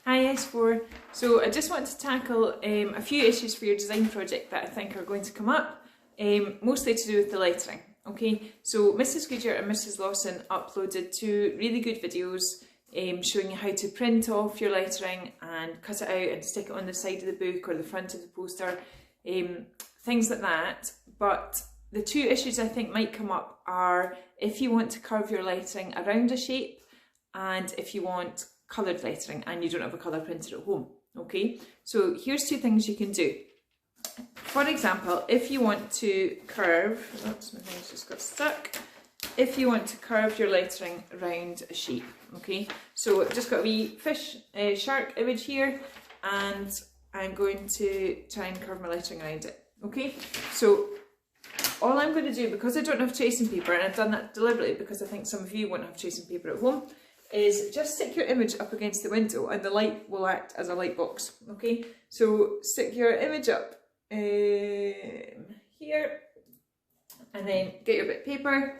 Hi S4. So I just want to tackle a few issues for your design project that I think are going to come up, mostly to do with the lettering. Okay, so Mrs. Goodyear and Mrs. Lawson uploaded two really good videos showing you how to print off your lettering and cut it out and stick it on the side of the book or the front of the poster, things like that. But the two issues I think might come up are if you want to curve your lettering around a shape and if you want coloured lettering and you don't have a colour printer at home. Okay, so here's two things you can do. For example, if you want to curve, oops, my thing's just got stuck. If you want to curve your lettering around a shape, okay, so I've just got a wee fish, shark image here, and I'm going to try and curve my lettering around it. Okay, so all I'm going to do, because I don't have tracing paper, and I've done that deliberately because I think some of you won't have tracing paper at home, is just stick your image up against the window and the light will act as a light box. Okay, so stick your image up here and then get your bit of paper,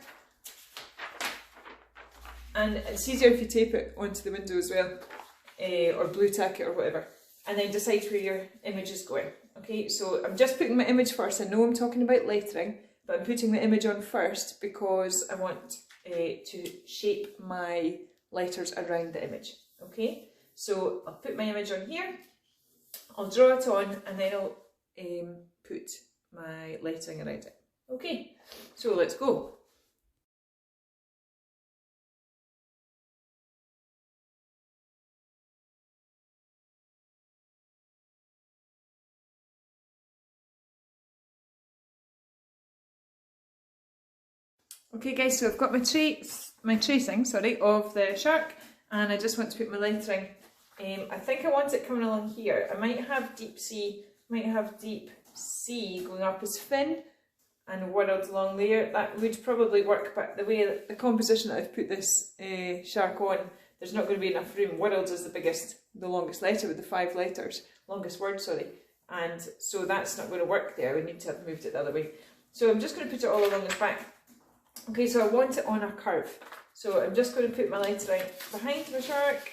and it's easier if you tape it onto the window as well, or blue tack it or whatever, and then decide where your image is going. Okay, so I'm just putting my image first. I know I'm talking about lettering, but I'm putting the image on first because I want to shape my letters around the image. Okay, so I'll put my image on here, I'll draw it on, and then I'll put my lettering around it. Okay, so let's go. Okay guys, so I've got my tracing of the shark, and I just want to put my lettering. I think I want it coming along here. I might have deep C going up as fin and world along there. That would probably work, but the way the composition that I've put this shark on, there's not going to be enough room. World is the longest letter with the 5 letters, longest word, sorry, and so that's not going to work there. We need to have moved it the other way. So I'm just going to put it all along this back. Okay, so I want it on a curve. So I'm just going to put my lettering behind the shark,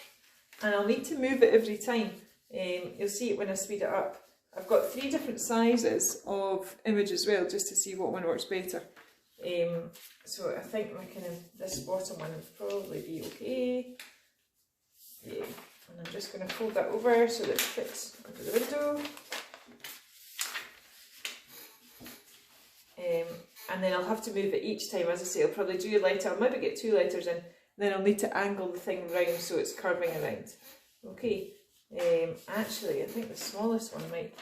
and I'll need to move it every time. You'll see it when I speed it up. I've got 3 different sizes of image as well, just to see what one works better. So I think my this bottom one would probably be okay. Yeah, and I'm just going to fold that over so that it fits under the window. And then I'll have to move it each time. As I say, I'll probably do a letter, I'll maybe get 2 letters in, then I'll need to angle the thing round so it's curving around. Okay, actually I think the smallest one might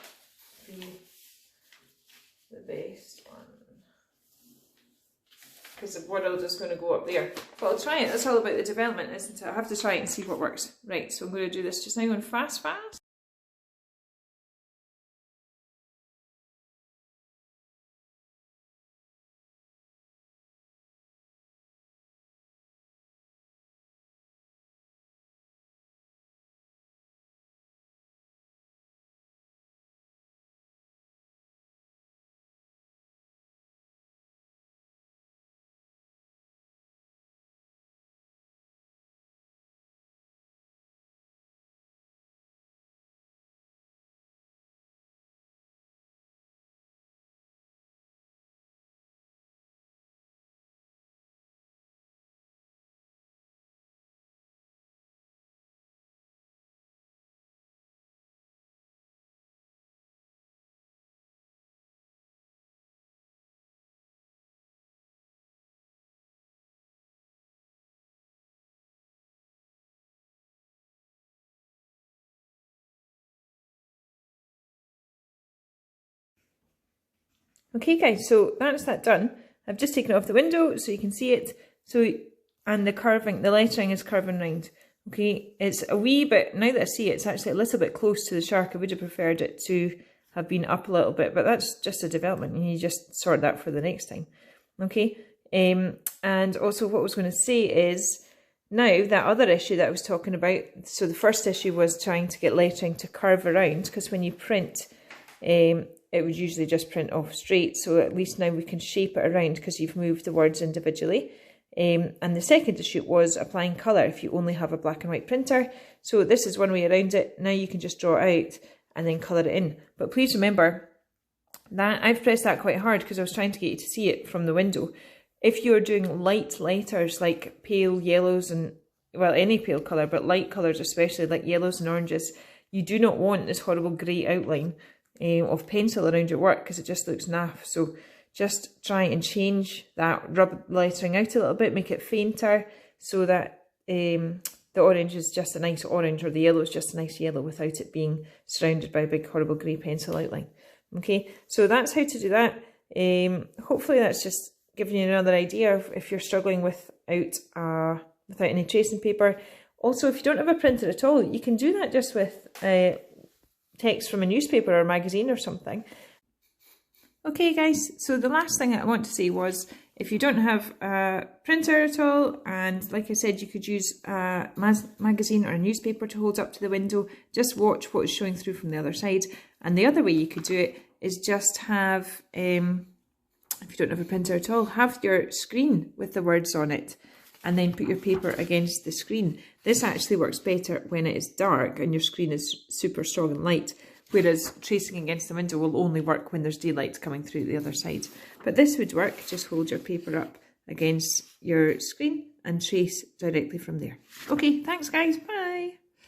be the best one, because the world is going to go up there. But I'll try it, that's all about the development, isn't it? I have to try it and see what works. Right, so I'm going to do this just now, going fast. Okay guys, so that's that done. I've just taken it off the window so you can see it. So, and the lettering is curving round. Okay, it's a wee bit, now that I see it, it's actually a little bit close to the shark. I would have preferred it to have been up a little bit, but that's just a development and you just sort that for the next time. Okay, and also what I was going to say is, now that other issue that I was talking about, so the first issue was trying to get lettering to curve around, because when you print, it would usually just print off straight, so at least now we can shape it around because you've moved the words individually. And the second issue was applying colour if you only have a black and white printer. So this is one way around it. Now you can just draw it out and then colour it in. But please remember that I've pressed that quite hard because I was trying to get you to see it from the window. If you're doing light letters like pale yellows and, well, any pale colour, but light colours especially like yellows and oranges, you do not want this horrible grey outline of pencil around your work because it just looks naff. So just try and change that, rub lettering out a little bit, make it fainter so that the orange is just a nice orange or the yellow is just a nice yellow without it being surrounded by a big horrible grey pencil outline. Okay, so that's how to do that. Hopefully that's just giving you another idea of if you're struggling without any tracing paper. Also, if you don't have a printer at all, you can do that just with text from a newspaper or a magazine or something. Okay guys, so the last thing I want to say was if you don't have a printer at all, and like I said, you could use a magazine or a newspaper to hold up to the window, just watch what is showing through from the other side. And the other way you could do it is just have, if you don't have a printer at all, have your screen with the words on it and then put your paper against the screen. This actually works better when it is dark and your screen is super strong and light, whereas tracing against the window will only work when there's daylight coming through the other side. But this would work, just hold your paper up against your screen and trace directly from there. Okay, thanks guys, bye!